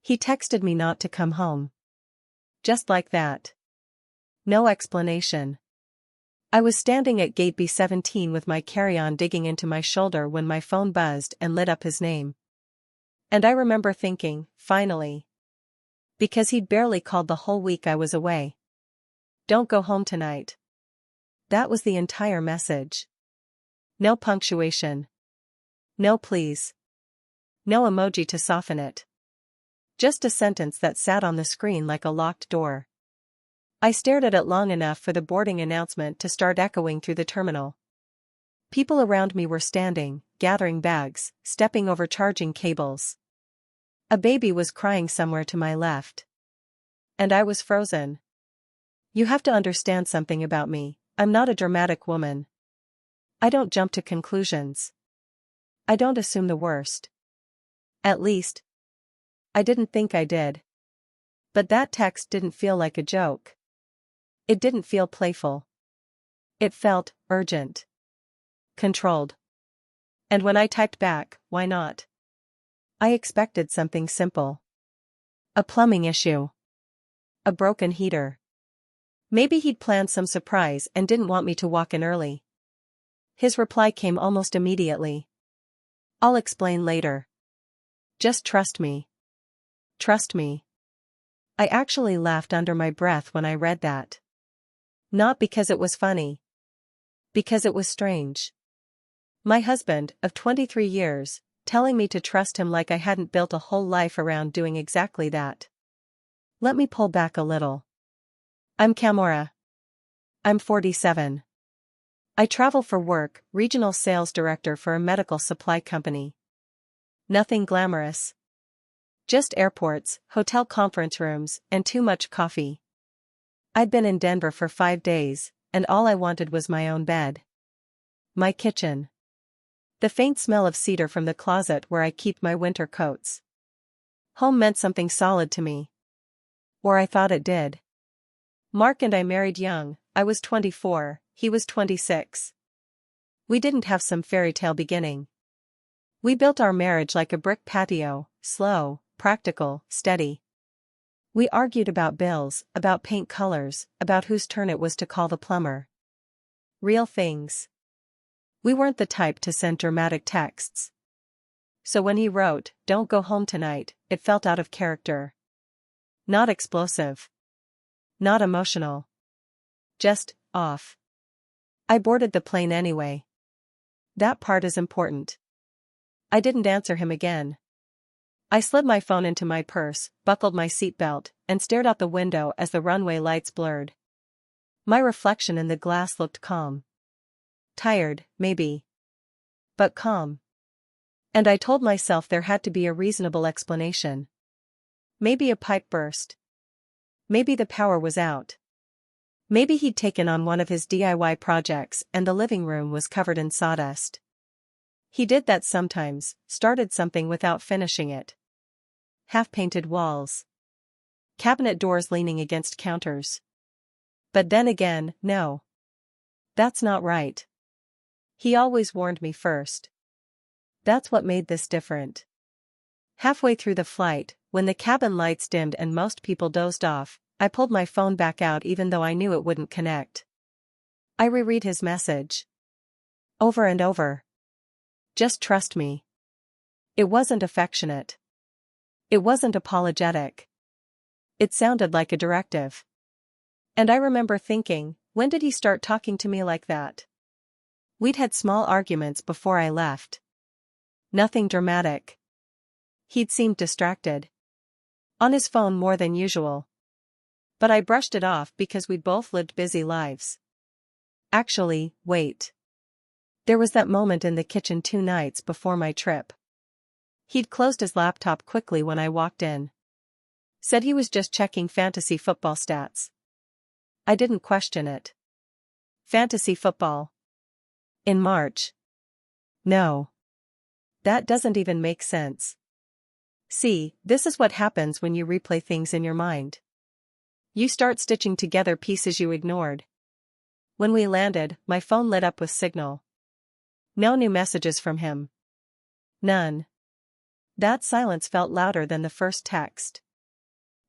He texted me not to come home. Just like that. No explanation. I was standing at gate B17 with my carry-on digging into my shoulder when my phone buzzed and lit up his name. And I remember thinking, finally. Because he'd barely called the whole week I was away. Don't go home tonight. That was the entire message. No punctuation. No please. No emoji to soften it. Just a sentence that sat on the screen like a locked door. I stared at it long enough for the boarding announcement to start echoing through the terminal. People around me were standing, gathering bags, stepping over charging cables. A baby was crying somewhere to my left. And I was frozen. You have to understand something about me. I'm not a dramatic woman. I don't jump to conclusions. I don't assume the worst. At least, I didn't think I did. But that text didn't feel like a joke. It didn't feel playful. It felt urgent. Controlled. And when I typed back, why not? I expected something simple. A plumbing issue. A broken heater. Maybe he'd planned some surprise and didn't want me to walk in early. His reply came almost immediately. I'll explain later. Just trust me. Trust me. I actually laughed under my breath when I read that. Not because it was funny. Because it was strange. My husband, of 23 years, telling me to trust him like I hadn't built a whole life around doing exactly that. Let me pull back a little. I'm Kamora. I'm 47. I travel for work, regional sales director for a medical supply company. Nothing glamorous. Just airports, hotel conference rooms, and too much coffee. I'd been in Denver for 5 days, and all I wanted was my own bed. My kitchen. The faint smell of cedar from the closet where I keep my winter coats. Home meant something solid to me. Or I thought it did. Mark and I married young. I was 24, he was 26. We didn't have some fairy tale beginning. We built our marriage like a brick patio, slow, practical, steady. We argued about bills, about paint colors, about whose turn it was to call the plumber. Real things. We weren't the type to send dramatic texts. So when he wrote, "Don't go home tonight," it felt out of character. Not explosive. Not emotional. Just, off. I boarded the plane anyway. That part is important. I didn't answer him again. I slid my phone into my purse, buckled my seatbelt, and stared out the window as the runway lights blurred. My reflection in the glass looked calm. Tired, maybe. But calm. And I told myself there had to be a reasonable explanation. Maybe a pipe burst. Maybe the power was out. Maybe he'd taken on one of his DIY projects and the living room was covered in sawdust. He did that sometimes, started something without finishing it. Half-painted walls. Cabinet doors leaning against counters. But then again, no. That's not right. He always warned me first. That's what made this different. Halfway through the flight, when the cabin lights dimmed and most people dozed off, I pulled my phone back out even though I knew it wouldn't connect. I reread his message. Over and over. Just trust me. It wasn't affectionate. It wasn't apologetic. It sounded like a directive. And I remember thinking, when did he start talking to me like that? We'd had small arguments before I left. Nothing dramatic. He'd seemed distracted. On his phone more than usual. But I brushed it off because we'd both lived busy lives. Actually, wait. There was that moment in the kitchen 2 nights before my trip. He'd closed his laptop quickly when I walked in. Said he was just checking fantasy football stats. I didn't question it. Fantasy football. In March. No. That doesn't even make sense. See, this is what happens when you replay things in your mind. You start stitching together pieces you ignored. When we landed, my phone lit up with signal. No new messages from him. None. That silence felt louder than the first text.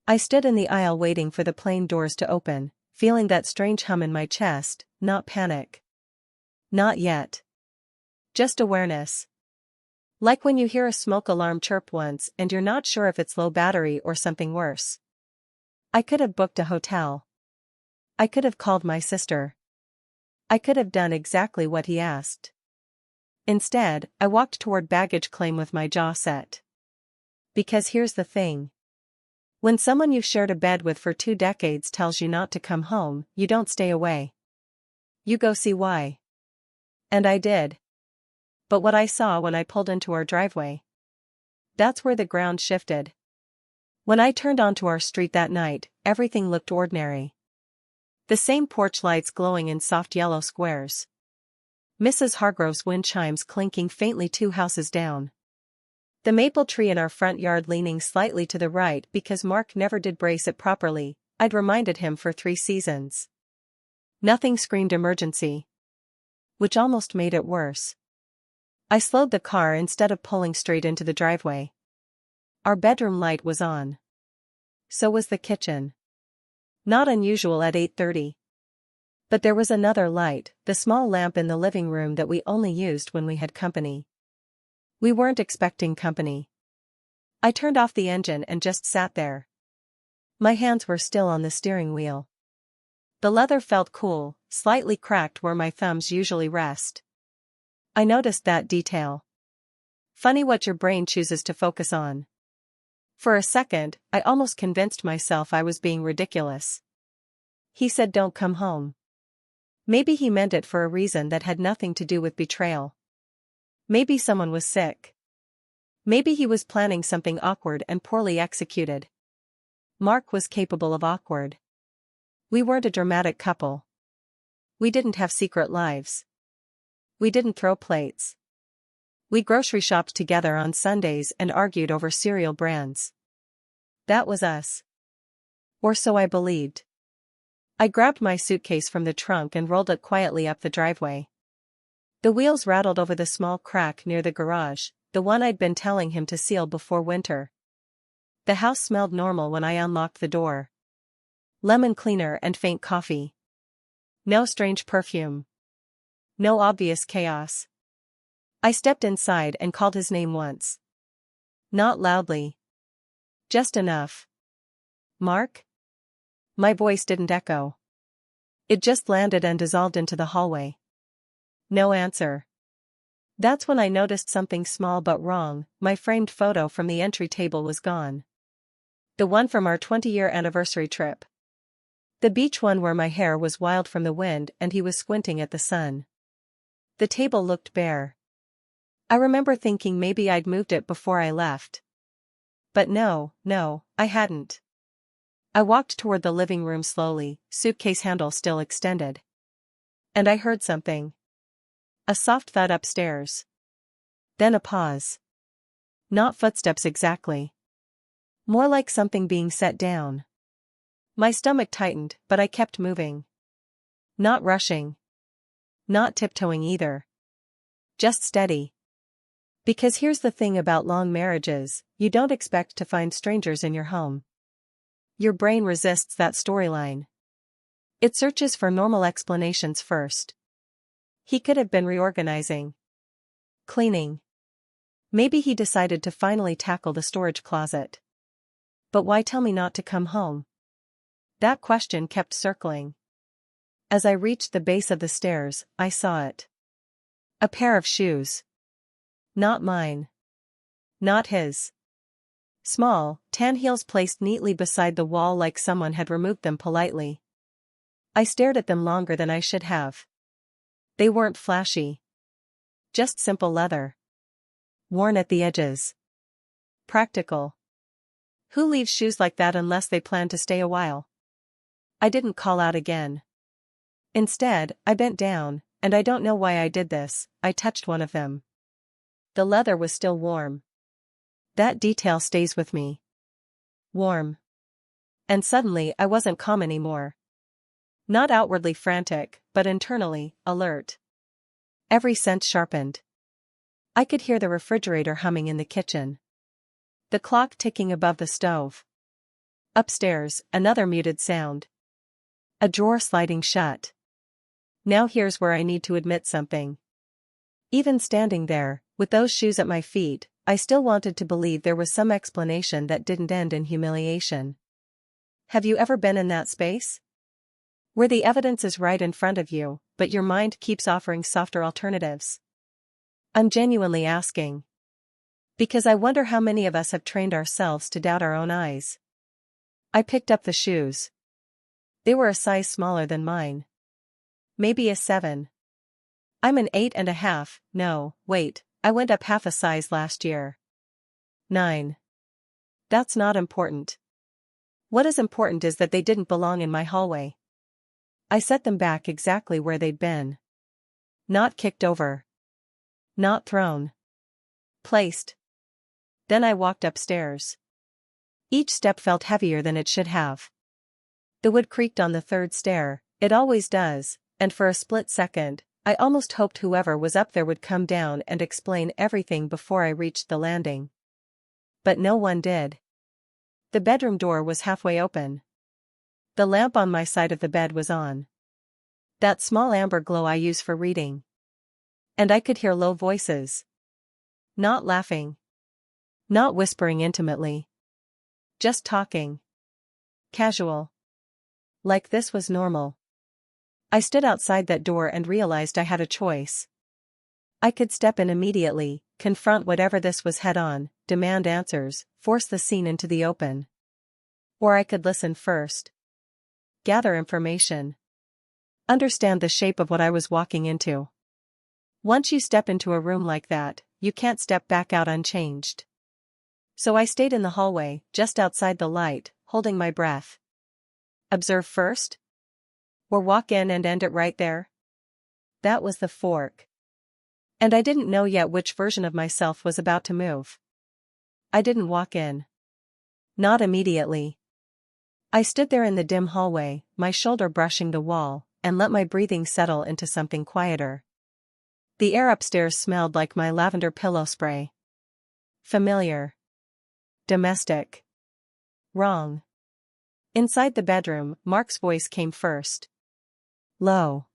I stood in the aisle waiting for the plane doors to open, feeling that strange hum in my chest, not panic. Not yet. Just awareness. Like when you hear a smoke alarm chirp once and you're not sure if it's low battery or something worse. I could have booked a hotel. I could have called my sister. I could have done exactly what he asked. Instead, I walked toward baggage claim with my jaw set. Because here's the thing. When someone you've shared a bed with for 2 decades tells you not to come home, you don't stay away. You go see why. And I did. But what I saw when I pulled into our driveway. That's where the ground shifted. When I turned onto our street that night, everything looked ordinary. The same porch lights glowing in soft yellow squares. Mrs. Hargrove's wind chimes clinking faintly 2 houses down. The maple tree in our front yard leaning slightly to the right because Mark never did brace it properly. I'd reminded him for 3 seasons. Nothing screamed emergency. Which almost made it worse. I slowed the car instead of pulling straight into the driveway. Our bedroom light was on. So was the kitchen. Not unusual at 8:30. But there was another light, the small lamp in the living room that we only used when we had company. We weren't expecting company. I turned off the engine and just sat there. My hands were still on the steering wheel. The leather felt cool, slightly cracked where my thumbs usually rest. I noticed that detail. Funny what your brain chooses to focus on. For a second, I almost convinced myself I was being ridiculous. He said don't come home. Maybe he meant it for a reason that had nothing to do with betrayal. Maybe someone was sick. Maybe he was planning something awkward and poorly executed. Mark was capable of awkward. We weren't a dramatic couple. We didn't have secret lives. We didn't throw plates. We grocery shopped together on Sundays and argued over cereal brands. That was us. Or so I believed. I grabbed my suitcase from the trunk and rolled it quietly up the driveway. The wheels rattled over the small crack near the garage, the one I'd been telling him to seal before winter. The house smelled normal when I unlocked the door. Lemon cleaner and faint coffee. No strange perfume. No obvious chaos. I stepped inside and called his name once. Not loudly. Just enough. Mark? My voice didn't echo. It just landed and dissolved into the hallway. No answer. That's when I noticed something small but wrong. My framed photo from the entry table was gone. The one from our 20-year anniversary trip. The beach one where my hair was wild from the wind and he was squinting at the sun. The table looked bare. I remember thinking maybe I'd moved it before I left. But no, I hadn't. I walked toward the living room slowly, suitcase handle still extended. And I heard something. A soft thud upstairs. Then a pause. Not footsteps exactly. More like something being set down. My stomach tightened, but I kept moving. Not rushing. Not tiptoeing either. Just steady. Because here's the thing about long marriages, you don't expect to find strangers in your home. Your brain resists that storyline. It searches for normal explanations first. He could have been reorganizing. Cleaning. Maybe he decided to finally tackle the storage closet. But why tell me not to come home? That question kept circling. As I reached the base of the stairs, I saw it. A pair of shoes. Not mine. Not his. Small, tan heels placed neatly beside the wall like someone had removed them politely. I stared at them longer than I should have. They weren't flashy. Just simple leather. Worn at the edges. Practical. Who leaves shoes like that unless they plan to stay a while? I didn't call out again. Instead, I bent down, and I don't know why I did this, I touched one of them. The leather was still warm. That detail stays with me. Warm. And suddenly I wasn't calm anymore. Not outwardly frantic, but internally, alert. Every sense sharpened. I could hear the refrigerator humming in the kitchen. The clock ticking above the stove. Upstairs, another muted sound. A drawer sliding shut. Now here's where I need to admit something. Even standing there, with those shoes at my feet, I still wanted to believe there was some explanation that didn't end in humiliation. Have you ever been in that space? Where the evidence is right in front of you, but your mind keeps offering softer alternatives? I'm genuinely asking. Because I wonder how many of us have trained ourselves to doubt our own eyes. I picked up the shoes. They were a size smaller than mine. Maybe a 7. I'm an 8.5, no, wait, I went up half a size last year. 9. That's not important. What is important is that they didn't belong in my hallway. I set them back exactly where they'd been. Not kicked over. Not thrown. Placed. Then I walked upstairs. Each step felt heavier than it should have. The wood creaked on the third stair, it always does, and for a split second, I almost hoped whoever was up there would come down and explain everything before I reached the landing. But no one did. The bedroom door was halfway open. The lamp on my side of the bed was on. That small amber glow I use for reading. And I could hear low voices. Not laughing. Not whispering intimately. Just talking. Casual. Like this was normal. I stood outside that door and realized I had a choice. I could step in immediately, confront whatever this was head-on, demand answers, force the scene into the open. Or I could listen first. Gather information. Understand the shape of what I was walking into. Once you step into a room like that, you can't step back out unchanged. So I stayed in the hallway, just outside the light, holding my breath. Observe first? Or walk in and end it right there? That was the fork. And I didn't know yet which version of myself was about to move. I didn't walk in. Not immediately. I stood there in the dim hallway, my shoulder brushing the wall, and let my breathing settle into something quieter. The air upstairs smelled like my lavender pillow spray. Familiar. Domestic. Wrong. Inside the bedroom, Mark's voice came first. Low.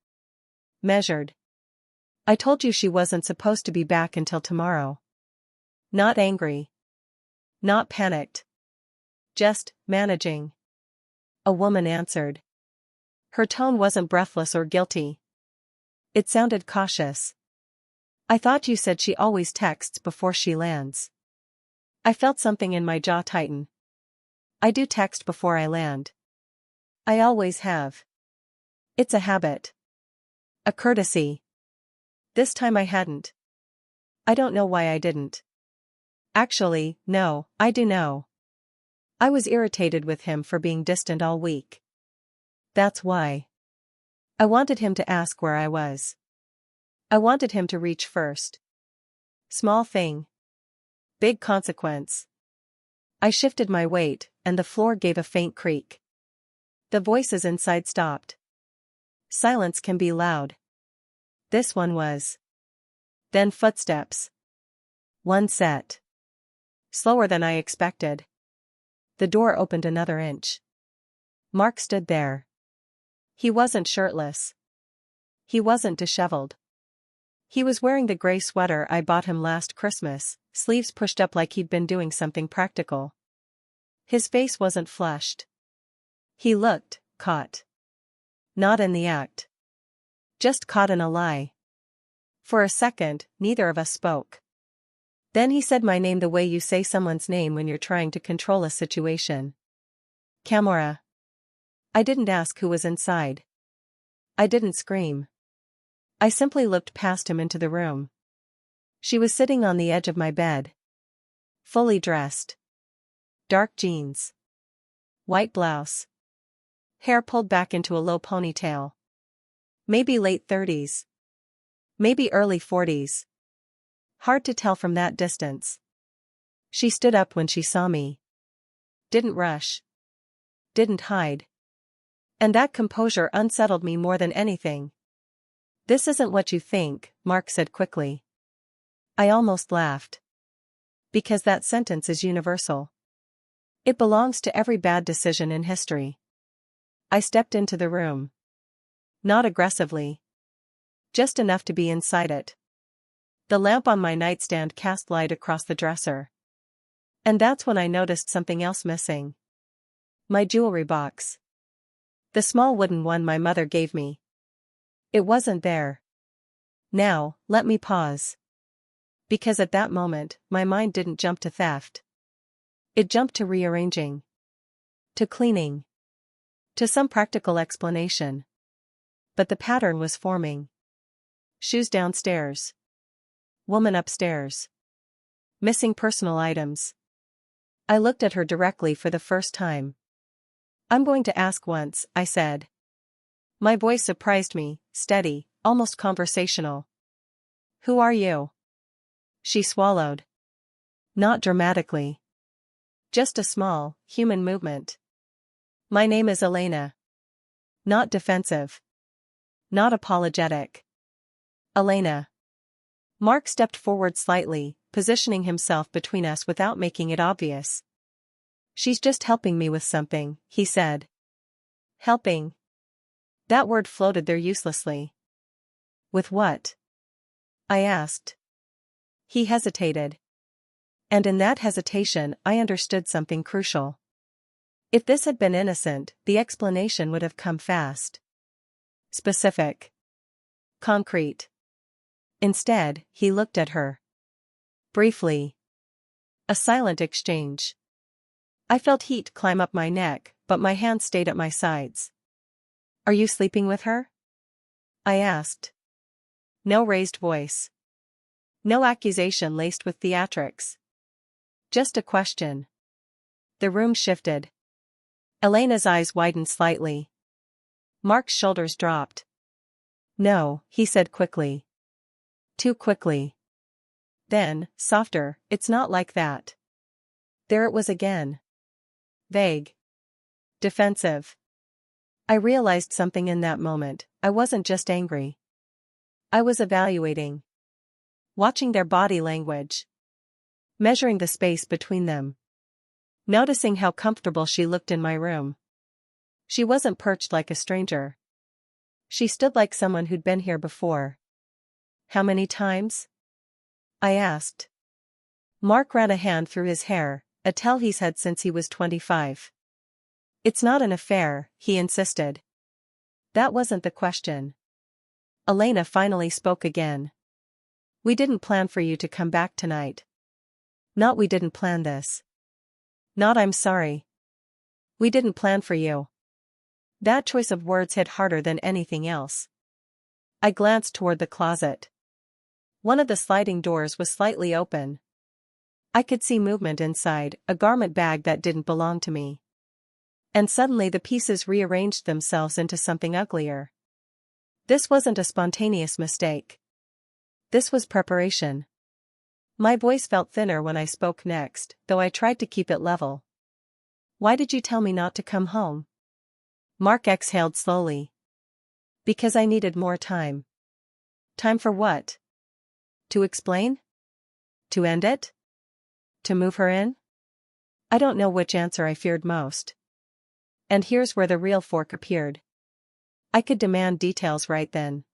Measured. I told you she wasn't supposed to be back until tomorrow. Not angry. Not panicked. Just managing. A woman answered. Her tone wasn't breathless or guilty. It sounded cautious. I thought you said she always texts before she lands. I felt something in my jaw tighten. I do text before I land. I always have. It's a habit. A courtesy. This time I hadn't. I don't know why I didn't. Actually, no, I do know. I was irritated with him for being distant all week. That's why. I wanted him to ask where I was. I wanted him to reach first. Small thing. Big consequence. I shifted my weight, and the floor gave a faint creak. The voices inside stopped. Silence can be loud. This one was. Then footsteps. One set. Slower than I expected. The door opened another inch. Mark stood there. He wasn't shirtless. He wasn't disheveled. He was wearing the gray sweater I bought him last Christmas, sleeves pushed up like he'd been doing something practical. His face wasn't flushed. He looked caught. Not in the act. Just caught in a lie. For a second, neither of us spoke. Then he said my name the way you say someone's name when you're trying to control a situation. Camora. I didn't ask who was inside. I didn't scream. I simply looked past him into the room. She was sitting on the edge of my bed. Fully dressed. Dark jeans. White blouse. Hair pulled back into a low ponytail. Maybe late 30s. Maybe early 40s. Hard to tell from that distance. She stood up when she saw me. Didn't rush. Didn't hide. And that composure unsettled me more than anything. This isn't what you think, Mark said quickly. I almost laughed. Because that sentence is universal. It belongs to every bad decision in history. I stepped into the room. Not aggressively. Just enough to be inside it. The lamp on my nightstand cast light across the dresser. And that's when I noticed something else missing. My jewelry box. The small wooden one my mother gave me. It wasn't there. Now, let me pause. Because at that moment, my mind didn't jump to theft. It jumped to rearranging. To cleaning. To some practical explanation. But the pattern was forming. Shoes downstairs. Woman upstairs. Missing personal items. I looked at her directly for the first time. I'm going to ask once, I said. My voice surprised me, steady, almost conversational. Who are you? She swallowed. Not dramatically. Just a small, human movement. My name is Elena. Not defensive. Not apologetic. Elena. Mark stepped forward slightly, positioning himself between us without making it obvious. She's just helping me with something, he said. Helping. That word floated there uselessly. With what? I asked. He hesitated. And in that hesitation I understood something crucial. If this had been innocent, the explanation would have come fast. Specific. Concrete. Instead, he looked at her. Briefly. A silent exchange. I felt heat climb up my neck, but my hands stayed at my sides. Are you sleeping with her? I asked. No raised voice. No accusation laced with theatrics. Just a question. The room shifted. Elena's eyes widened slightly. Mark's shoulders dropped. No, he said quickly. Too quickly. Then, softer, it's not like that. There it was again. Vague. Defensive. I realized something in that moment. I wasn't just angry. I was evaluating. Watching their body language. Measuring the space between them. Noticing how comfortable she looked in my room. She wasn't perched like a stranger. She stood like someone who'd been here before. How many times? I asked. Mark ran a hand through his hair, a tell he's had since he was 25. It's not an affair, he insisted. That wasn't the question. Elena finally spoke again. We didn't plan for you to come back tonight. Not we didn't plan this. Not I'm sorry. We didn't plan for you. That choice of words hit harder than anything else. I glanced toward the closet. One of the sliding doors was slightly open. I could see movement inside, a garment bag that didn't belong to me. And suddenly the pieces rearranged themselves into something uglier. This wasn't a spontaneous mistake. This was preparation. My voice felt thinner when I spoke next, though I tried to keep it level. Why did you tell me not to come home? Mark exhaled slowly. Because I needed more time. Time for what? To explain? To end it? To move her in? I don't know which answer I feared most. And here's where the real fork appeared. I could demand details right then.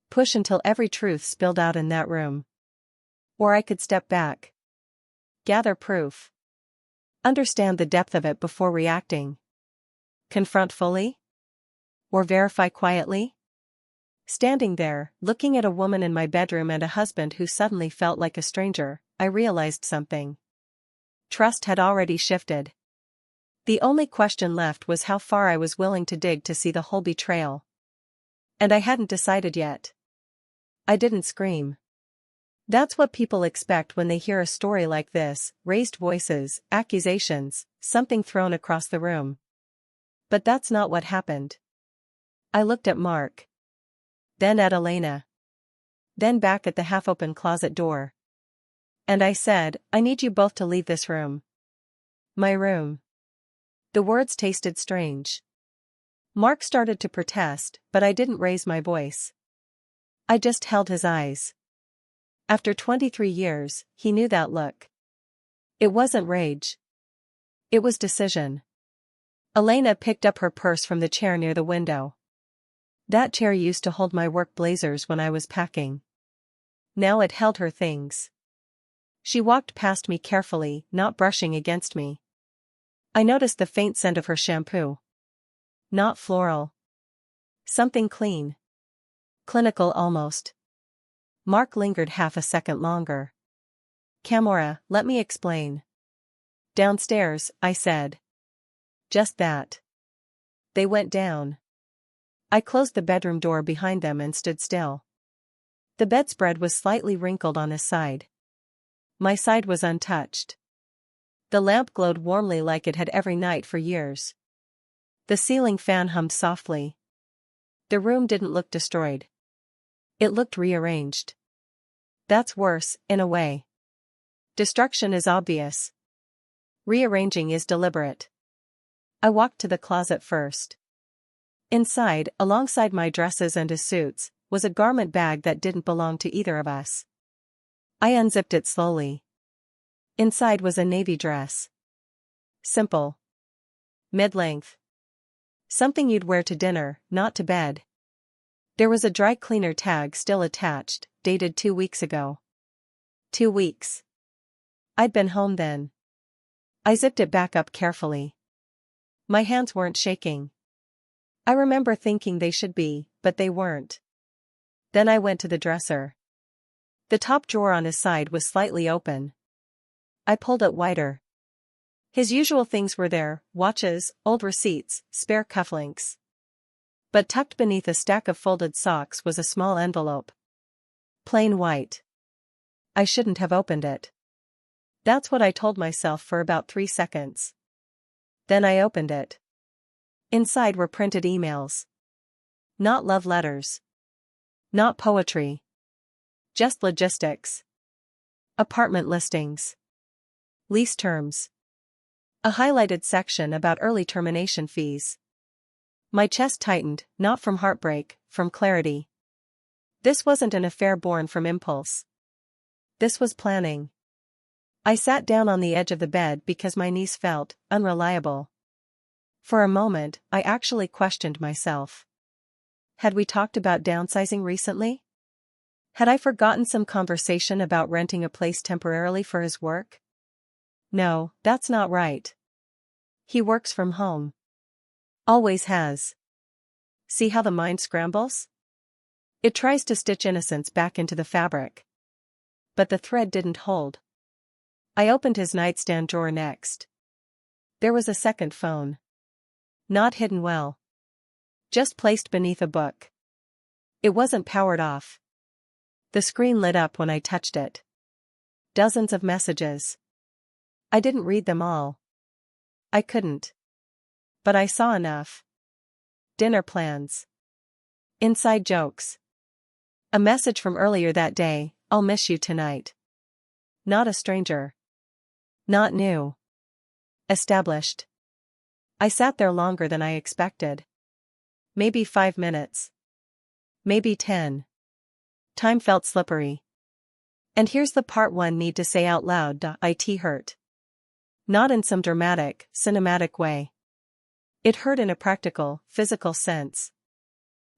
Push until every truth spilled out in that room. Or I could step back. Gather proof. Understand the depth of it before reacting. Confront fully? Or verify quietly? Standing there, looking at a woman in my bedroom and a husband who suddenly felt like a stranger, I realized something. Trust had already shifted. The only question left was how far I was willing to dig to see the whole betrayal. And I hadn't decided yet. I didn't scream. That's what people expect when they hear a story like this: raised voices, accusations, something thrown across the room. But that's not what happened. I looked at Mark. Then at Elena. Then back at the half-open closet door. And I said, I need you both to leave this room. My room. The words tasted strange. Mark started to protest, but I didn't raise my voice. I just held his eyes. After 23 years, he knew that look. It wasn't rage. It was decision. Elena picked up her purse from the chair near the window. That chair used to hold my work blazers when I was packing. Now it held her things. She walked past me carefully, not brushing against me. I noticed the faint scent of her shampoo. Not floral. Something clean. Clinical almost. Mark lingered half a second longer. Camora, let me explain. Downstairs, I said. Just that. They went down. I closed the bedroom door behind them and stood still. The bedspread was slightly wrinkled on his side. My side was untouched. The lamp glowed warmly like it had every night for years. The ceiling fan hummed softly. The room didn't look destroyed. It looked rearranged. That's worse, in a way. Destruction is obvious. Rearranging is deliberate. I walked to the closet first. Inside, alongside my dresses and his suits, was a garment bag that didn't belong to either of us. I unzipped it slowly. Inside was a navy dress. Simple. Mid-length. Something you'd wear to dinner, not to bed. There was a dry cleaner tag still attached, dated 2 weeks ago. 2 weeks. I'd been home then. I zipped it back up carefully. My hands weren't shaking. I remember thinking they should be, but they weren't. Then I went to the dresser. The top drawer on his side was slightly open. I pulled it wider. His usual things were there: watches, old receipts, spare cufflinks. But tucked beneath a stack of folded socks was a small envelope. Plain white. I shouldn't have opened it. That's what I told myself for about 3 seconds. Then I opened it. Inside were printed emails. Not love letters. Not poetry. Just logistics. Apartment listings. Lease terms. A highlighted section about early termination fees. My chest tightened, not from heartbreak, from clarity. This wasn't an affair born from impulse. This was planning. I sat down on the edge of the bed because my knees felt unreliable. For a moment, I actually questioned myself. Had we talked about downsizing recently? Had I forgotten some conversation about renting a place temporarily for his work? No, that's not right. He works from home. Always has. See how the mind scrambles? It tries to stitch innocence back into the fabric. But the thread didn't hold. I opened his nightstand drawer next. There was a second phone. Not hidden well. Just placed beneath a book. It wasn't powered off. The screen lit up when I touched it. Dozens of messages. I didn't read them all. I couldn't. But I saw enough. Dinner plans. Inside jokes. A message from earlier that day: I'll miss you tonight. Not a stranger. Not new. Established. I sat there longer than I expected. Maybe 5 minutes. Maybe 10. Time felt slippery. And here's the part one need to say out loud: it hurt. Not in some dramatic, cinematic way. It hurt in a practical, physical sense.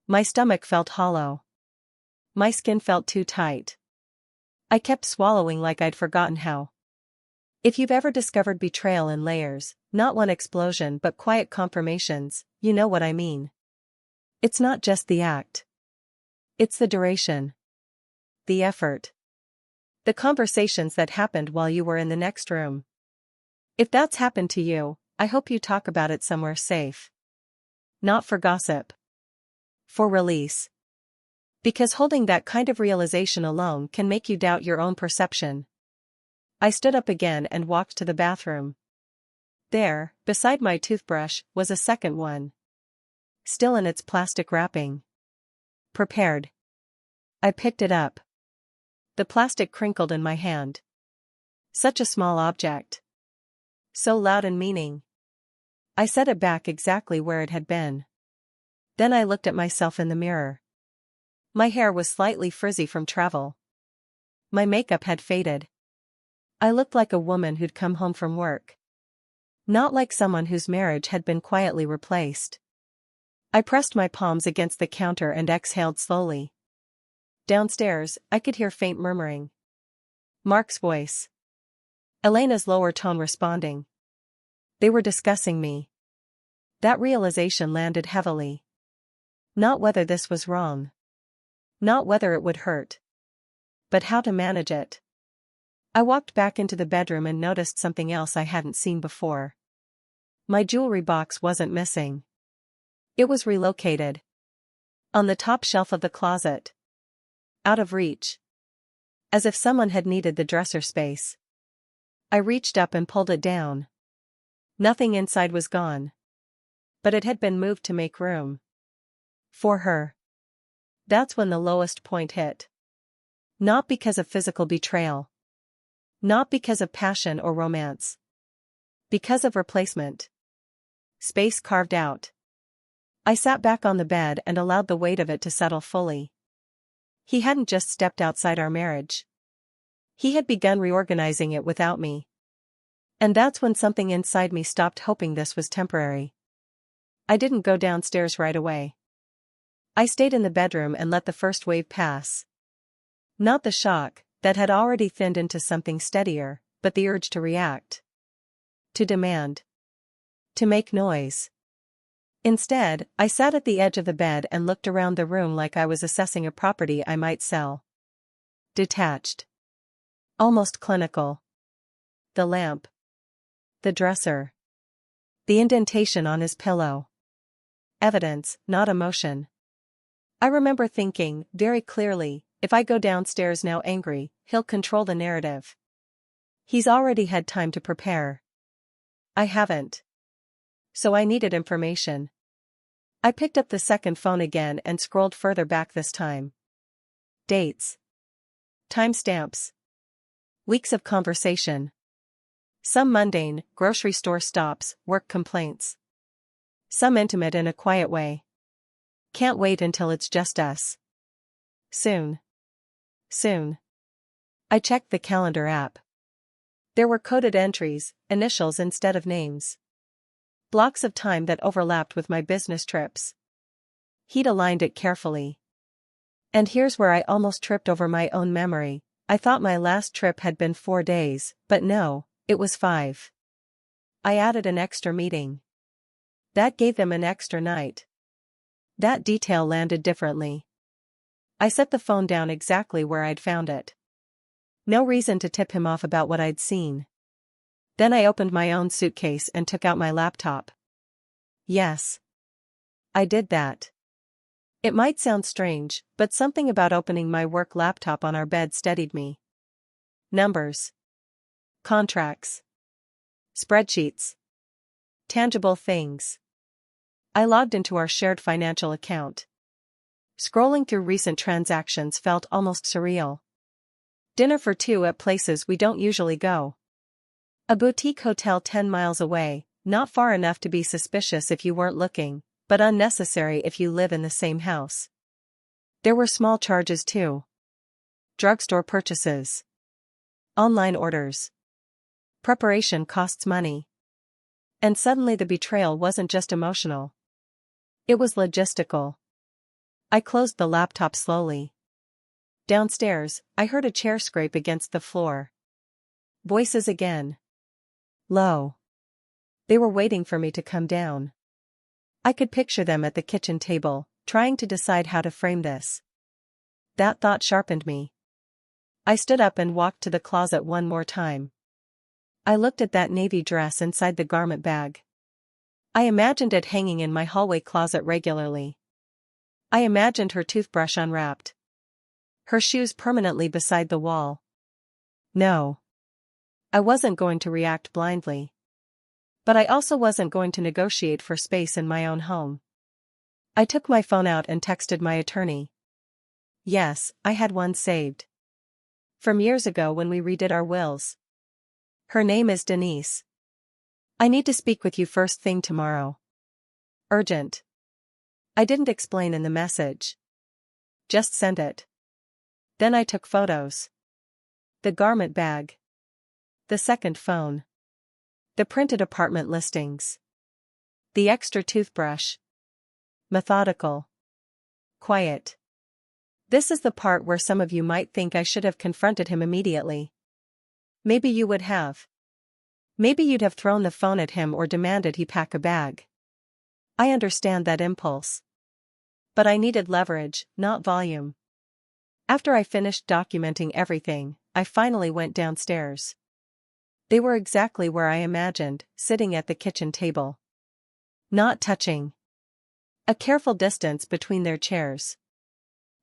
My stomach felt hollow. My skin felt too tight. I kept swallowing like I'd forgotten how. If you've ever discovered betrayal in layers, not one explosion but quiet confirmations, you know what I mean. It's not just the act. It's the duration. The effort. The conversations that happened while you were in the next room. If that's happened to you, I hope you talk about it somewhere safe. Not for gossip. For release. Because holding that kind of realization alone can make you doubt your own perception. I stood up again and walked to the bathroom. There, beside my toothbrush, was a second one. Still in its plastic wrapping. Prepared. I picked it up. The plastic crinkled in my hand. Such a small object. So loud in meaning. I set it back exactly where it had been. Then I looked at myself in the mirror. My hair was slightly frizzy from travel. My makeup had faded. I looked like a woman who'd come home from work. Not like someone whose marriage had been quietly replaced. I pressed my palms against the counter and exhaled slowly. Downstairs, I could hear faint murmuring. Mark's voice. Elena's lower tone responding. They were discussing me. That realization landed heavily. Not whether this was wrong. Not whether it would hurt. But how to manage it. I walked back into the bedroom and noticed something else I hadn't seen before. My jewelry box wasn't missing. It was relocated. On the top shelf of the closet. Out of reach. As if someone had needed the dresser space. I reached up and pulled it down. Nothing inside was gone. But it had been moved to make room. For her. That's when the lowest point hit. Not because of physical betrayal. Not because of passion or romance. Because of replacement. Space carved out. I sat back on the bed and allowed the weight of it to settle fully. He hadn't just stepped outside our marriage. He had begun reorganizing it without me. And that's when something inside me stopped hoping this was temporary. I didn't go downstairs right away. I stayed in the bedroom and let the first wave pass. Not the shock, that had already thinned into something steadier, but the urge to react. To demand. To make noise. Instead, I sat at the edge of the bed and looked around the room like I was assessing a property I might sell. Detached. Almost clinical. The lamp. The dresser. The indentation on his pillow. Evidence, not emotion. I remember thinking, very clearly, if I go downstairs now angry, he'll control the narrative. He's already had time to prepare. I haven't. So I needed information. I picked up the second phone again and scrolled further back this time. Dates. Timestamps. Weeks of conversation. Some mundane, grocery store stops, work complaints. Some intimate in a quiet way. Can't wait until it's just us. Soon. Soon. I checked the calendar app. There were coded entries, initials instead of names. Blocks of time that overlapped with my business trips. He'd aligned it carefully. And here's where I almost tripped over my own memory. I thought my last trip had been 4 days, but no, it was 5. I added an extra meeting. That gave them an extra night. That detail landed differently. I set the phone down exactly where I'd found it. No reason to tip him off about what I'd seen. Then I opened my own suitcase and took out my laptop. Yes. I did that. It might sound strange, but something about opening my work laptop on our bed steadied me. Numbers. Contracts. Spreadsheets. Tangible things. I logged into our shared financial account. Scrolling through recent transactions felt almost surreal. Dinner for 2 at places we don't usually go. A boutique hotel 10 miles away, not far enough to be suspicious if you weren't looking, but unnecessary if you live in the same house. There were small charges too. Drugstore purchases. Online orders. Preparation costs money. And suddenly the betrayal wasn't just emotional. It was logistical. I closed the laptop slowly. Downstairs, I heard a chair scrape against the floor. Voices again. Low. They were waiting for me to come down. I could picture them at the kitchen table, trying to decide how to frame this. That thought sharpened me. I stood up and walked to the closet one more time. I looked at that navy dress inside the garment bag. I imagined it hanging in my hallway closet regularly. I imagined her toothbrush unwrapped. Her shoes permanently beside the wall. No. I wasn't going to react blindly. But I also wasn't going to negotiate for space in my own home. I took my phone out and texted my attorney. Yes, I had one saved. From years ago when we redid our wills. Her name is Denise. I need to speak with you first thing tomorrow. Urgent. I didn't explain in the message. Just send it. Then I took photos. The garment bag. The second phone. The printed apartment listings. The extra toothbrush. Methodical. Quiet. This is the part where some of you might think I should have confronted him immediately. Maybe you would have. Maybe you'd have thrown the phone at him or demanded he pack a bag. I understand that impulse. But I needed leverage, not volume. After I finished documenting everything, I finally went downstairs. They were exactly where I imagined, sitting at the kitchen table. Not touching. A careful distance between their chairs.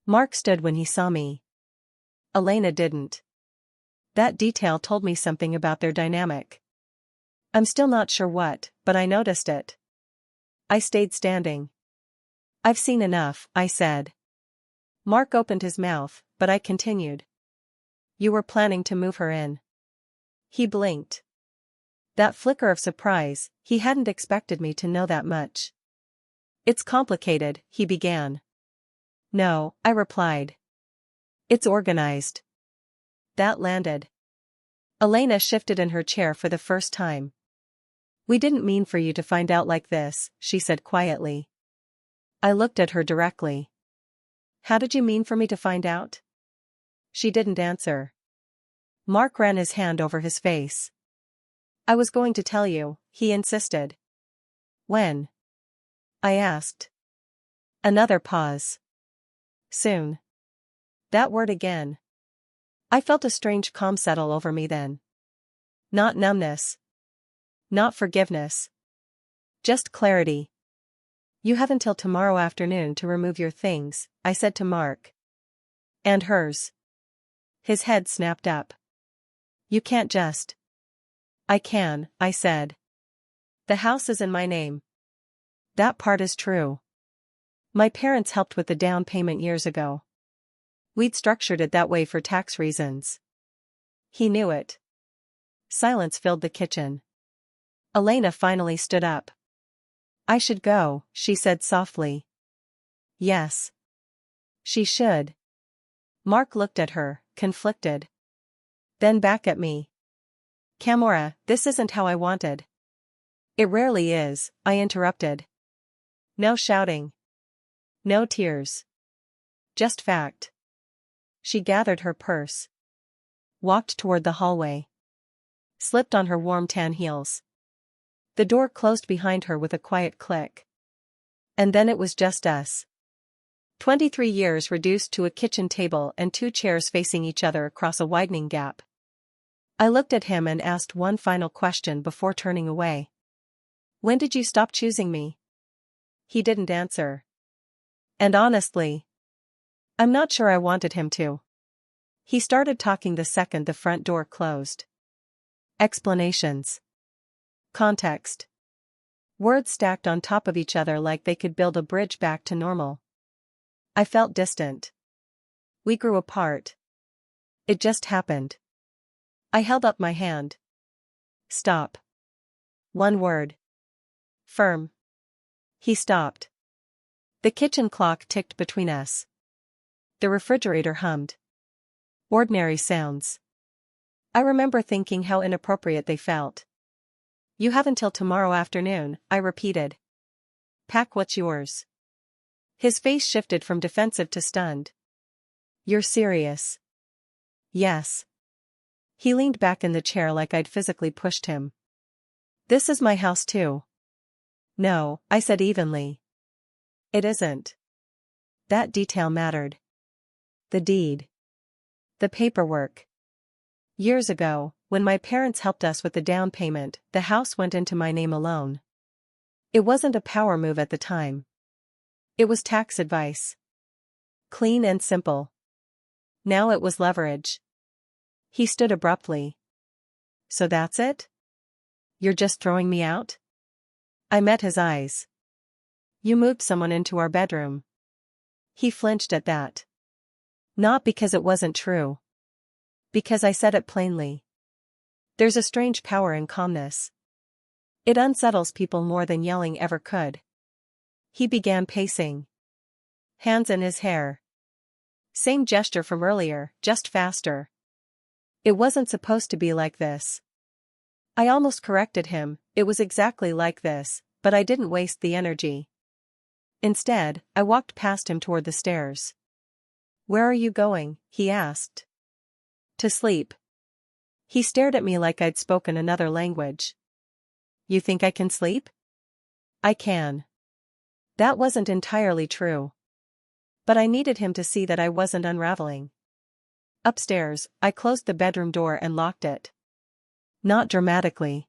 Mark stood when he saw me. Elena didn't. That detail told me something about their dynamic. I'm still not sure what, but I noticed it. I stayed standing. I've seen enough, I said. Mark opened his mouth, but I continued. You were planning to move her in. He blinked. That flicker of surprise, he hadn't expected me to know that much. It's complicated, he began. No, I replied. It's organized. That landed. Elena shifted in her chair for the first time. We didn't mean for you to find out like this, she said quietly. I looked at her directly. How did you mean for me to find out? She didn't answer. Mark ran his hand over his face. I was going to tell you, he insisted. When? I asked. Another pause. Soon. That word again. I felt a strange calm settle over me then. Not numbness. Not forgiveness. Just clarity. You have until tomorrow afternoon to remove your things, I said to Mark. And hers. His head snapped up. You can't just. I can, I said. The house is in my name. That part is true. My parents helped with the down payment years ago. We'd structured it that way for tax reasons. He knew it. Silence filled the kitchen. Elena finally stood up. I should go, she said softly. Yes. She should. Mark looked at her, conflicted. Then back at me. Camora, this isn't how I wanted. It rarely is, I interrupted. No shouting. No tears. Just fact. She gathered her purse. Walked toward the hallway. Slipped on her warm tan heels. The door closed behind her with a quiet click. And then it was just us. 23 years reduced to a kitchen table and 2 chairs facing each other across a widening gap. I looked at him and asked one final question before turning away. When did you stop choosing me? He didn't answer. And honestly, I'm not sure I wanted him to. He started talking the second the front door closed. Explanations. Context. Words stacked on top of each other like they could build a bridge back to normal. I felt distant. We grew apart. It just happened. I held up my hand. Stop. One word. Firm. He stopped. The kitchen clock ticked between us. The refrigerator hummed. Ordinary sounds. I remember thinking how inappropriate they felt. You have until tomorrow afternoon, I repeated. Pack what's yours. His face shifted from defensive to stunned. You're serious? Yes. He leaned back in the chair like I'd physically pushed him. This is my house too. No, I said evenly. It isn't. That detail mattered. The deed. The paperwork. Years ago, when my parents helped us with the down payment, the house went into my name alone. It wasn't a power move at the time. It was tax advice. Clean and simple. Now it was leverage. He stood abruptly. So that's it? You're just throwing me out? I met his eyes. You moved someone into our bedroom. He flinched at that. Not because it wasn't true. Because I said it plainly. There's a strange power in calmness. It unsettles people more than yelling ever could. He began pacing. Hands in his hair. Same gesture from earlier, just faster. It wasn't supposed to be like this. I almost corrected him, it was exactly like this, but I didn't waste the energy. Instead, I walked past him toward the stairs. "Where are you going?" he asked. "To sleep." He stared at me like I'd spoken another language. "You think I can sleep?" "I can." That wasn't entirely true. But I needed him to see that I wasn't unraveling. Upstairs, I closed the bedroom door and locked it. Not dramatically.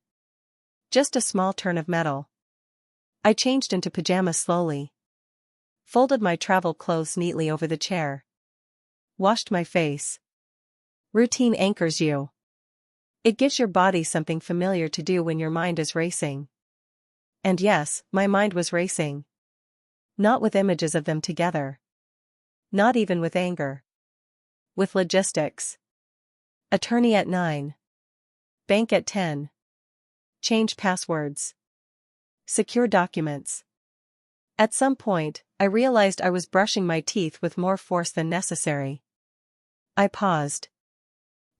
Just a small turn of metal. I changed into pajamas slowly. Folded my travel clothes neatly over the chair. Washed my face. Routine anchors you. It gives your body something familiar to do when your mind is racing. And yes, my mind was racing. Not with images of them together. Not even with anger. With logistics. Attorney at 9. Bank at 10. Change passwords. Secure documents. At some point, I realized I was brushing my teeth with more force than necessary. I paused.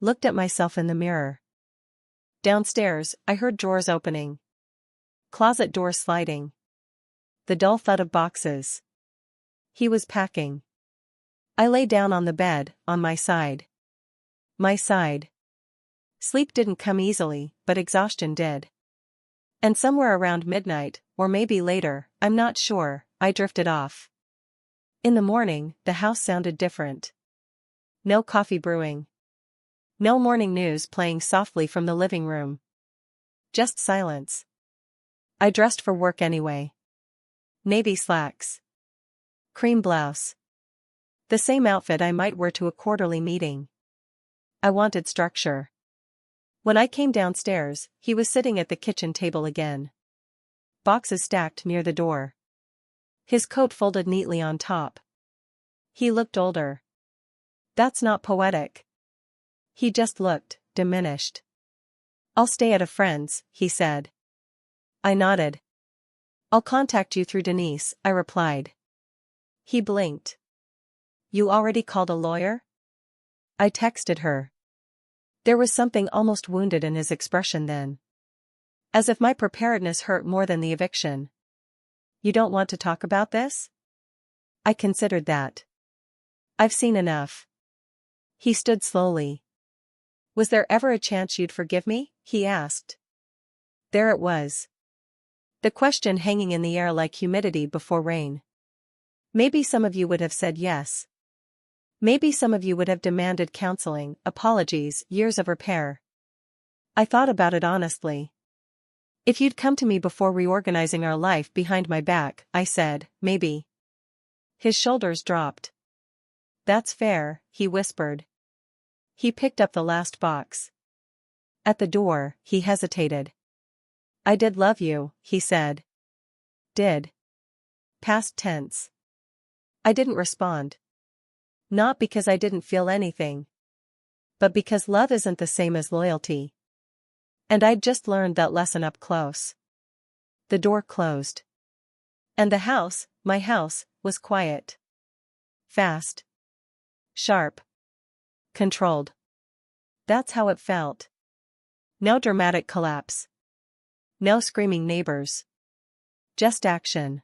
Looked at myself in the mirror. Downstairs, I heard drawers opening. Closet doors sliding. The dull thud of boxes. He was packing. I lay down on the bed, on my side. My side. Sleep didn't come easily, but exhaustion did. And somewhere around midnight, or maybe later, I'm not sure, I drifted off. In the morning, the house sounded different. No coffee brewing. No morning news playing softly from the living room. Just silence. I dressed for work anyway. Navy slacks. Cream blouse. The same outfit I might wear to a quarterly meeting. I wanted structure. When I came downstairs, he was sitting at the kitchen table again. Boxes stacked near the door. His coat folded neatly on top. He looked older. That's not poetic. He just looked diminished. "I'll stay at a friend's," he said. I nodded. "I'll contact you through Denise," I replied. He blinked. "You already called a lawyer?" I texted her. There was something almost wounded in his expression then. As if my preparedness hurt more than the eviction. "You don't want to talk about this?" I considered that. "I've seen enough." He stood slowly. "Was there ever a chance you'd forgive me?" he asked. There it was. The question hanging in the air like humidity before rain. Maybe some of you would have said yes. Maybe some of you would have demanded counseling, apologies, years of repair. I thought about it honestly. "If you'd come to me before reorganizing our life behind my back," I said, "maybe." His shoulders dropped. "That's fair," he whispered. He picked up the last box. At the door, he hesitated. "I did love you," he said. Did. Past tense. I didn't respond. Not because I didn't feel anything. But because love isn't the same as loyalty. And I'd just learned that lesson up close. The door closed. And the house, my house, was quiet. Fast. Sharp. Controlled. That's how it felt. No dramatic collapse. No screaming neighbors. Just action.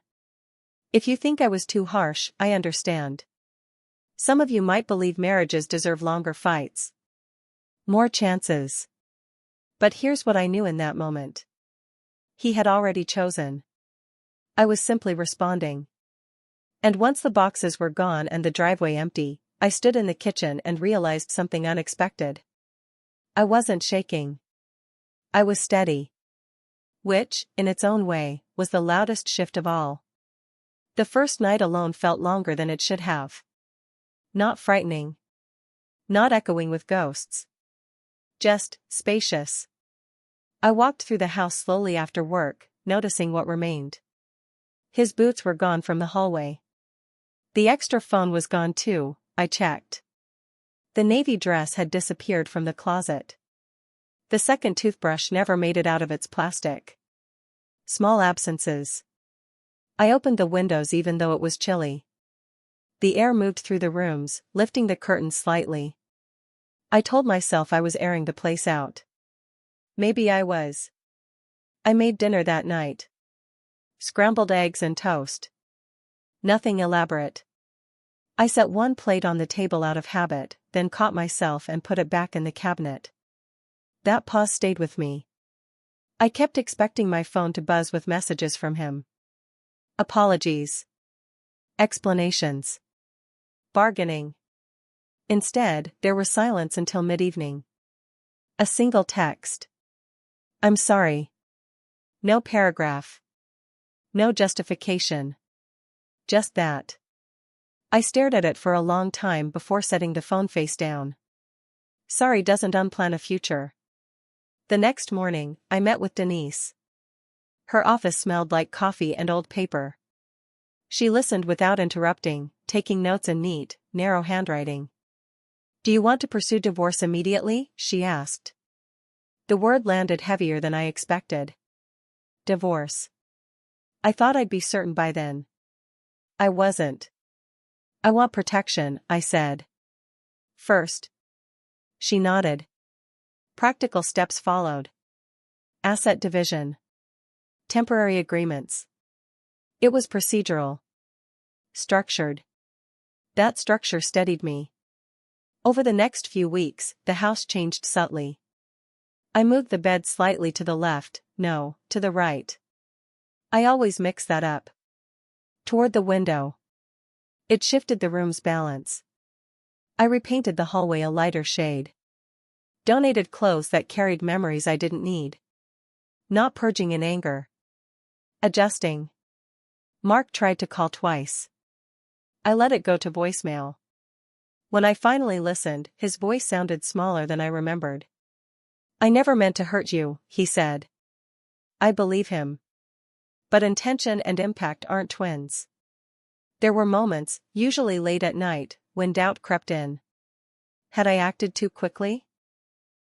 If you think I was too harsh, I understand. Some of you might believe marriages deserve longer fights. More chances. But here's what I knew in that moment. He had already chosen. I was simply responding. And once the boxes were gone and the driveway empty, I stood in the kitchen and realized something unexpected. I wasn't shaking. I was steady. Which, in its own way, was the loudest shift of all. The first night alone felt longer than it should have. Not frightening. Not echoing with ghosts. Just spacious. I walked through the house slowly after work, noticing what remained. His boots were gone from the hallway. The extra phone was gone too, I checked. The navy dress had disappeared from the closet. The second toothbrush never made it out of its plastic. Small absences. I opened the windows even though it was chilly. The air moved through the rooms, lifting the curtains slightly. I told myself I was airing the place out. Maybe I was. I made dinner that night. Scrambled eggs and toast. Nothing elaborate. I set one plate on the table out of habit, then caught myself and put it back in the cabinet. That pause stayed with me. I kept expecting my phone to buzz with messages from him. Apologies. Explanations. Bargaining. Instead, there was silence until mid-evening. A single text. I'm sorry. No paragraph. No justification. Just that. I stared at it for a long time before setting the phone face down. Sorry doesn't unplan a future. The next morning, I met with Denise. Her office smelled like coffee and old paper. She listened without interrupting, taking notes in neat, narrow handwriting. Do you want to pursue divorce immediately? She asked. The word landed heavier than I expected. Divorce. I thought I'd be certain by then. I wasn't. I want protection, I said. First. She nodded. Practical steps followed. Asset division. Temporary agreements. It was procedural. Structured. That structure steadied me. Over the next few weeks, the house changed subtly. I moved the bed slightly to the left, no, to the right. I always mix that up. Toward the window. It shifted the room's balance. I repainted the hallway a lighter shade. Donated clothes that carried memories I didn't need. Not purging in anger. Adjusting. Mark tried to call twice. I let it go to voicemail. When I finally listened, his voice sounded smaller than I remembered. I never meant to hurt you, he said. I believe him. But intention and impact aren't twins. There were moments, usually late at night, when doubt crept in. Had I acted too quickly?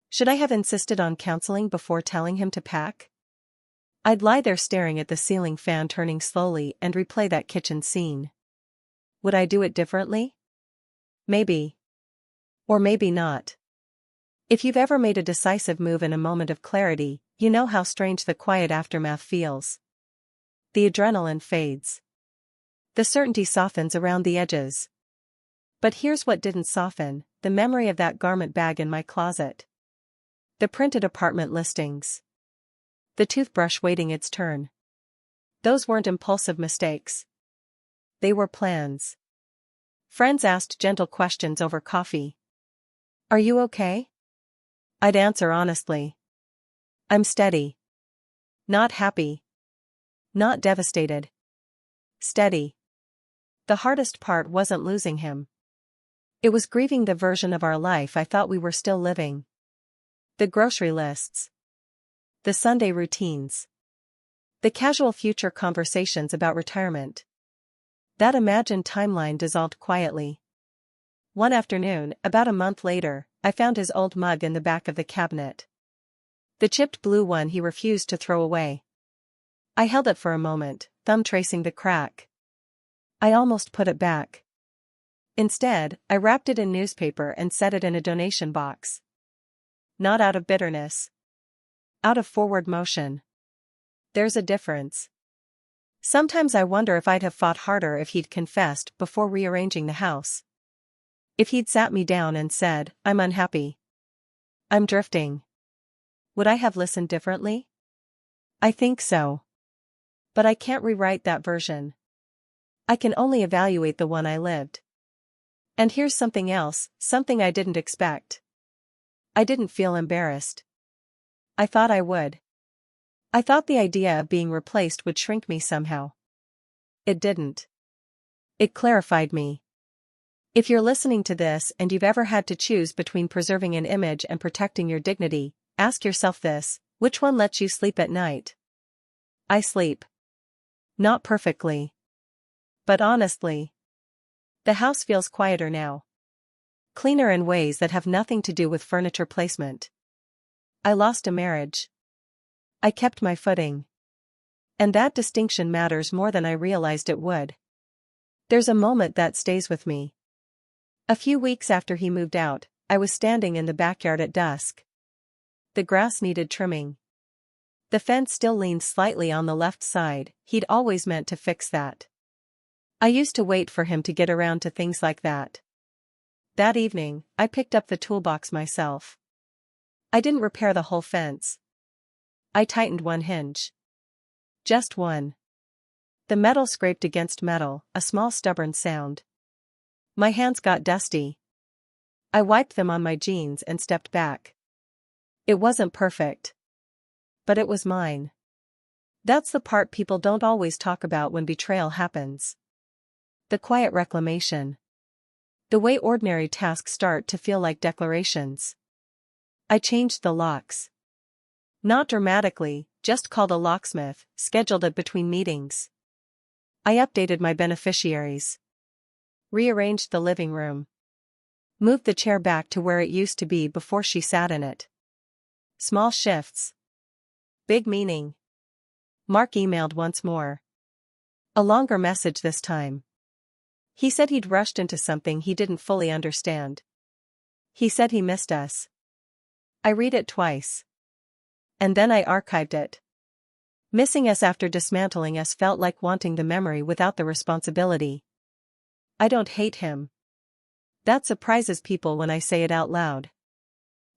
Should I have insisted on counseling before telling him to pack? I'd lie there staring at the ceiling fan turning slowly and replay that kitchen scene. Would I do it differently? Maybe. Or maybe not. If you've ever made a decisive move in a moment of clarity, you know how strange the quiet aftermath feels. The adrenaline fades. The certainty softens around the edges. But here's what didn't soften: the memory of that garment bag in my closet. The printed apartment listings. The toothbrush waiting its turn. Those weren't impulsive mistakes. They were plans. Friends asked gentle questions over coffee. Are you okay? I'd answer honestly. I'm steady. Not happy. Not devastated. Steady. The hardest part wasn't losing him. It was grieving the version of our life I thought we were still living. The grocery lists. The Sunday routines. The casual future conversations about retirement. That imagined timeline dissolved quietly. One afternoon, about a month later, I found his old mug in the back of the cabinet. The chipped blue one he refused to throw away. I held it for a moment, thumb tracing the crack. I almost put it back. Instead, I wrapped it in newspaper and set it in a donation box. Not out of bitterness. Out of forward motion. There's a difference. Sometimes I wonder if I'd have fought harder if he'd confessed before rearranging the house. If he'd sat me down and said, I'm unhappy. I'm drifting. Would I have listened differently? I think so. But I can't rewrite that version. I can only evaluate the one I lived. And here's something else, something I didn't expect. I didn't feel embarrassed. I thought I would. I thought the idea of being replaced would shrink me somehow. It didn't. It clarified me. If you're listening to this and you've ever had to choose between preserving an image and protecting your dignity, ask yourself this: which one lets you sleep at night? I sleep. Not perfectly. But honestly. The house feels quieter now. Cleaner in ways that have nothing to do with furniture placement. I lost a marriage. I kept my footing. And that distinction matters more than I realized it would. There's a moment that stays with me. A few weeks after he moved out, I was standing in the backyard at dusk. The grass needed trimming. The fence still leaned slightly on the left side. He'd always meant to fix that. I used to wait for him to get around to things like that. That evening, I picked up the toolbox myself. I didn't repair the whole fence. I tightened one hinge. Just one. The metal scraped against metal, a small stubborn sound. My hands got dusty. I wiped them on my jeans and stepped back. It wasn't perfect. But it was mine. That's the part people don't always talk about when betrayal happens. The quiet reclamation. The way ordinary tasks start to feel like declarations. I changed the locks. Not dramatically, just called a locksmith, scheduled it between meetings. I updated my beneficiaries. Rearranged the living room. Moved the chair back to where it used to be before she sat in it. Small shifts. Big meaning. Mark emailed once more. A longer message this time. He said he'd rushed into something he didn't fully understand. He said he missed us. I read it twice. And then I archived it. Missing us after dismantling us felt like wanting the memory without the responsibility. I don't hate him. That surprises people when I say it out loud.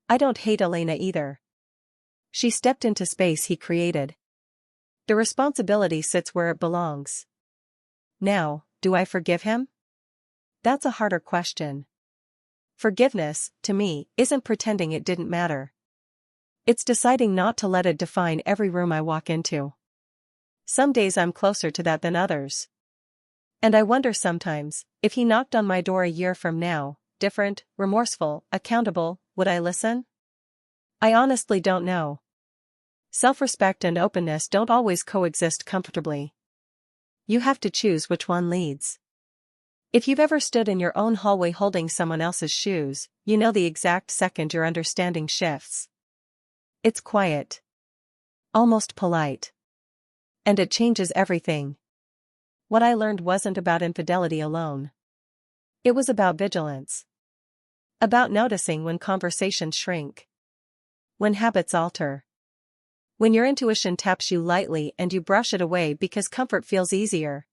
I don't hate Elena either. She stepped into space he created. The responsibility sits where it belongs. Now, do I forgive him? That's a harder question. Forgiveness, to me, isn't pretending it didn't matter. It's deciding not to let it define every room I walk into. Some days I'm closer to that than others. And I wonder sometimes, if he knocked on my door a year from now, different, remorseful, accountable, would I listen? I honestly don't know. Self-respect and openness don't always coexist comfortably. You have to choose which one leads. If you've ever stood in your own hallway holding someone else's shoes, you know the exact second your understanding shifts. It's quiet. Almost polite. And it changes everything. What I learned wasn't about infidelity alone. It was about vigilance. About noticing when conversations shrink. When habits alter. When your intuition taps you lightly and you brush it away because comfort feels easier.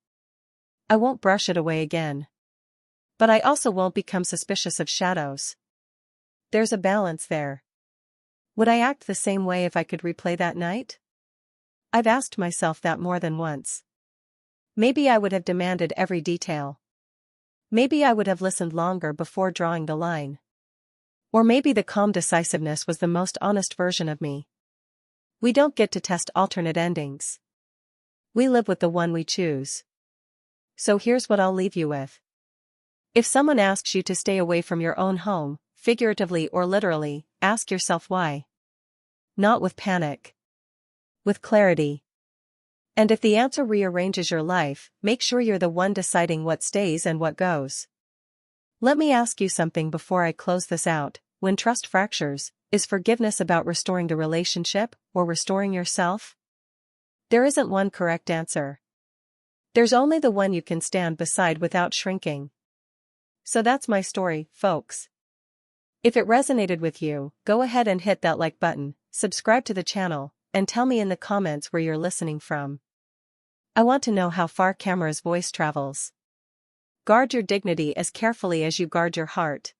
I won't brush it away again. But I also won't become suspicious of shadows. There's a balance there. Would I act the same way if I could replay that night? I've asked myself that more than once. Maybe I would have demanded every detail. Maybe I would have listened longer before drawing the line. Or maybe the calm decisiveness was the most honest version of me. We don't get to test alternate endings. We live with the one we choose. So here's what I'll leave you with. If someone asks you to stay away from your own home, figuratively or literally, ask yourself why. Not with panic. With clarity. And if the answer rearranges your life, make sure you're the one deciding what stays and what goes. Let me ask you something before I close this out. When trust fractures, is forgiveness about restoring the relationship or restoring yourself? There isn't one correct answer. There's only the one you can stand beside without shrinking. So that's my story, folks. If it resonated with you, go ahead and hit that like button, subscribe to the channel, and tell me in the comments where you're listening from. I want to know how far Camera's voice travels. Guard your dignity as carefully as you guard your heart.